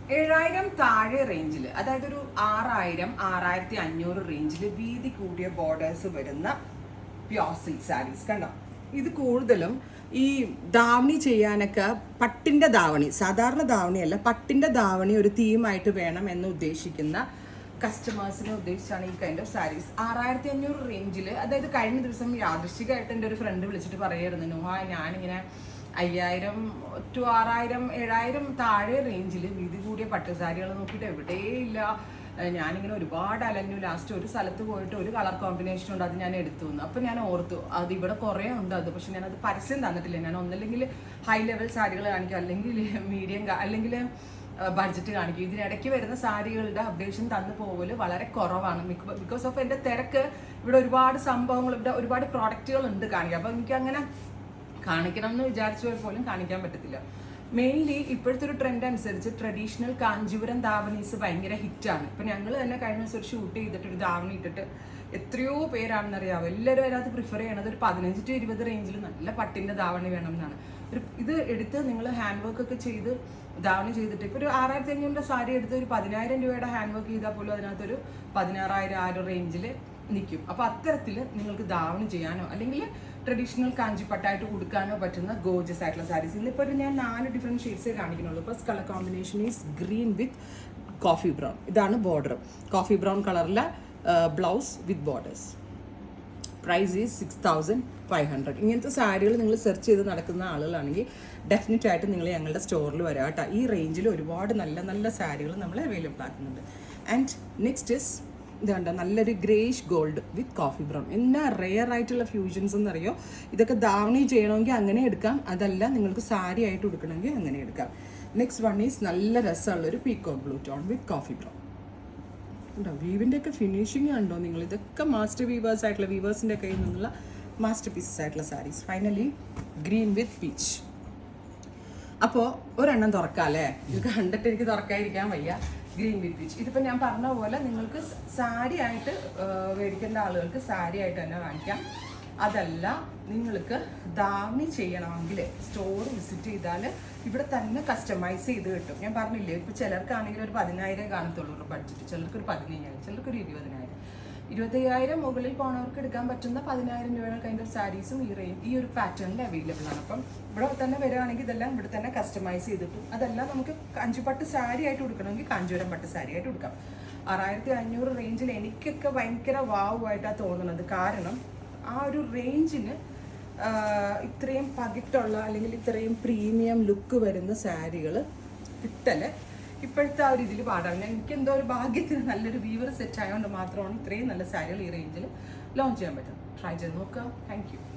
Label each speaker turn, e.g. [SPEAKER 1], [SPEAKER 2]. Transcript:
[SPEAKER 1] 7000 താഴെ റേഞ്ചിൽ, അതായത് ഒരു 6000 6500 റേഞ്ചിൽ വീതി കൂടിയ ബോർഡേഴ്സ് വരുന്ന പ്യോർ സിൽക്ക് സാരീസ് കണ്ടോ. ഇത് കൂടുതലും ഈ ധാവണി ചെയ്യാനൊക്കെ പട്ടിൻ്റെ ധാവണി, സാധാരണ ധാവണിയല്ല, പട്ടിൻ്റെ ധാവണി ഒരു തീമായിട്ട് വേണം എന്ന് ഉദ്ദേശിക്കുന്ന കസ്റ്റമേഴ്സിനെ ഉദ്ദേശിച്ചാണ് ഈ കൈൻഡ് ഓഫ് സാരീസ്. 6500 റേഞ്ചിൽ, അതായത് കഴിഞ്ഞ ദിവസം യാദൃശ്ചികമായിട്ട് എൻ്റെ ഒരു ഫ്രണ്ട് വിളിച്ചിട്ട് പറയായിരുന്നു, നുഹ ഞാനിങ്ങനെ 5000 to 6000 7000 താഴെ റേഞ്ചിൽ വീതി കൂടിയ പട്ടുസാരികൾ നോക്കിയിട്ട് എവിടെയില്ല, ഞാനിങ്ങനെ ഒരുപാട് അലഞ്ഞു, ലാസ്റ്റ് ഒരു സ്ഥലത്ത് പോയിട്ട് ഒരു കളർ കോമ്പിനേഷൻ ഉണ്ട്, അത് ഞാൻ എടുത്തു തന്നു. അപ്പം ഞാൻ ഓർത്തു അത് ഇവിടെ കുറേ ഉണ്ട്, അത് പക്ഷെ ഞാനത് പരസ്യം തന്നിട്ടില്ല. ഞാൻ ഒന്നല്ലെങ്കിൽ ഹൈ ലെവൽ സാരികൾ കാണിക്കും, അല്ലെങ്കിൽ മീഡിയം, അല്ലെങ്കിൽ ബഡ്ജറ്റ് കാണിക്കും. ഇതിനിടയ്ക്ക് വരുന്ന സാരികളുടെ അപ്ഡേഷൻ തന്നു പോകല് വളരെ കുറവാണ്. ബിക്കോസ് ഓഫ് എൻ്റെ തിരക്ക്, ഇവിടെ ഒരുപാട് സംഭവങ്ങൾ, ഇവിടെ ഒരുപാട് പ്രോഡക്റ്റുകൾ ഉണ്ട് കാണിക്കാം. അപ്പം എനിക്ക് അങ്ങനെ കാണിക്കണം എന്ന് വിചാരിച്ചവർ പോലും കാണിക്കാൻ പറ്റത്തില്ല. മെയിൻലി ഇപ്പോഴത്തെ ഒരു ട്രെൻഡ് അനുസരിച്ച് ട്രഡീഷണൽ കാഞ്ചീപുരം ധാവണീസ് ഭയങ്കര ഹിറ്റാണ്. ഇപ്പം ഞങ്ങൾ തന്നെ കഴിഞ്ഞ ദിവസം ഒരു ഷൂട്ട് ചെയ്തിട്ട് ഒരു ധാവണി ഇട്ടിട്ട് എത്രയോ പേരാണെന്നറിയാമോ, എല്ലാവരും അതിനകത്ത് പ്രിഫർ ചെയ്യണത് ഒരു 15 to 20 റേഞ്ചിൽ നല്ല പട്ടിൻ്റെ ധാവണി വേണം എന്നാണ്. ഇത് എടുത്ത് നിങ്ങൾ ഹാൻഡ് വർക്ക് ഒക്കെ ചെയ്ത് ധാവണി ചെയ്തിട്ട് ഇപ്പോൾ ഒരു 6500 സാരി എടുത്ത് ഒരു 10000 രൂപയുടെ ഹാൻഡ് വർക്ക് ചെയ്താൽ പോലും അതിനകത്തൊരു 16000 ആ ഒരു റേഞ്ചിൽ നിൽക്കും. അപ്പോൾ അത്തരത്തിൽ നിങ്ങൾക്ക് ധാവണി ചെയ്യാനോ അല്ലെങ്കിൽ ട്രഡീഷണൽ കാഞ്ചിപ്പട്ടായിട്ട് കൊടുക്കാനോ പറ്റുന്ന ഗോർജസ് ആയിട്ടുള്ള സാരീസ്. ഇന്നിപ്പോൾ ഞാൻ 4 ഡിഫറെൻറ്റ് ഷെയ്ഡ്സേ കാണിക്കുന്നുള്ളൂ. First colour combination is green with coffee brown. ഇതാണ് ബോർഡർ, കോഫി ബ്രൗൺ കളറിലെ blouse with borders. Price is 6500. ഇങ്ങനത്തെ സാരികൾ നിങ്ങൾ സെർച്ച് ചെയ്ത് നടക്കുന്ന ആളുകളാണെങ്കിൽ ഡെഫിനറ്റ് ആയിട്ട് നിങ്ങൾ ഞങ്ങളുടെ സ്റ്റോറിൽ വരാം കേട്ടോ. ഈ റേഞ്ചിൽ ഒരുപാട് നല്ല നല്ല സാരികൾ നമ്മൾ അവൈലബിൾ ആക്കുന്നുണ്ട്. ആൻഡ് നെക്സ്റ്റ് ഇസ് ഇതുണ്ട്, നല്ലൊരു ഗ്രേഷ് ഗോൾഡ് വിത്ത് കോഫി ബ്രൗൺ. എന്നാ റെയർ ആയിട്ടുള്ള ഫ്യൂഷൻസ് എന്നറിയോ. ഇതൊക്കെ ധാവണി ചെയ്യണമെങ്കിൽ അങ്ങനെ എടുക്കാം, അതല്ല നിങ്ങൾക്ക് സാരി ആയിട്ട് കൊടുക്കണമെങ്കിൽ അങ്ങനെ എടുക്കാം. നെക്സ്റ്റ് വൺ ഈസ് നല്ല രസമുള്ളൊരു പീക്കോക്ക് ബ്ലൂ ടോൺ വിത്ത് കോഫി ബ്രൗൺ. ഉണ്ടോ വീവിൻ്റെ ഒക്കെ ഫിനിഷിങ് കണ്ടോ നിങ്ങൾ. ഇതൊക്കെ മാസ്റ്റർ വീവേഴ്സ് ആയിട്ടുള്ള, വീവേഴ്സിൻ്റെ കയ്യിൽ നിന്നുള്ള മാസ്റ്റർ പീസസ് ആയിട്ടുള്ള saris. Finally green with peach. അപ്പോൾ ഒരെണ്ണം തുറക്കാം അല്ലേ, ഇത് കണ്ടിട്ട് എനിക്ക് തുറക്കാതിരിക്കാൻ വയ്യ. Green with peach. ഇതിപ്പോൾ ഞാൻ പറഞ്ഞ പോലെ നിങ്ങൾക്ക് സാരി ആയിട്ട് മേടിക്കേണ്ട ആളുകൾക്ക് സാരി ആയിട്ട് തന്നെ വാങ്ങിക്കാം. അതല്ല നിങ്ങൾക്ക് ധാവണി ചെയ്യണമെങ്കിൽ സ്റ്റോർ വിസിറ്റ് ചെയ്താൽ ഇവിടെ തന്നെ കസ്റ്റമൈസ് ചെയ്ത് കിട്ടും. ഞാൻ പറഞ്ഞില്ലേ, ഇപ്പോൾ ചിലർക്കാണെങ്കിൽ ഒരു 10000 കാണത്തുള്ളൂ ബഡ്ജറ്റ്, ചിലർക്ക് ഒരു 15000, ചിലർക്ക് ഒരു 20000. 25000 മുകളിൽ പോണവർക്ക് എടുക്കാൻ പറ്റുന്ന 10000 രൂപയുടെ കൈൻഡ് ഓഫ് സാരീസും ഈ ഒരു പാറ്റേണിൽ അവൈലബിൾ ആണ്. അപ്പം ഇവിടെ തന്നെ വരികയാണെങ്കിൽ ഇതെല്ലാം ഇവിടെ തന്നെ കസ്റ്റമൈസ് ചെയ്തിട്ടും, അതെല്ലാം നമുക്ക് കാഞ്ചിപ്പട്ട് സാരി ആയിട്ട് കൊടുക്കണമെങ്കിൽ കാഞ്ചീപുരം പട്ട് സാരി ആയിട്ട് കൊടുക്കാം. 6500 റേഞ്ചിൽ എനിക്കൊക്കെ ഭയങ്കര വാവുമായിട്ടാണ് തോന്നുന്നത്. കാരണം ആ ഒരു റേഞ്ചിന് ഇത്രയും പകിട്ടുള്ള അല്ലെങ്കിൽ ഇത്രയും പ്രീമിയം ലുക്ക് വരുന്ന സാരികൾ കിട്ടല് ഇപ്പോഴത്തെ ആ ഒരു ഇതിൽ പാടാണ്. എനിക്ക് എന്തോ ഒരു ഭാഗ്യത്തിന് നല്ലൊരു വീവർ സെറ്റ് ആയതുകൊണ്ട് മാത്രമാണ് ഇത്രയും നല്ല സാരികൾ ഈ റേഞ്ചിൽ ലോഞ്ച് ചെയ്യാൻ പറ്റുന്നത്. ട്രൈ ചെയ്ത് നോക്കുക. Thank you.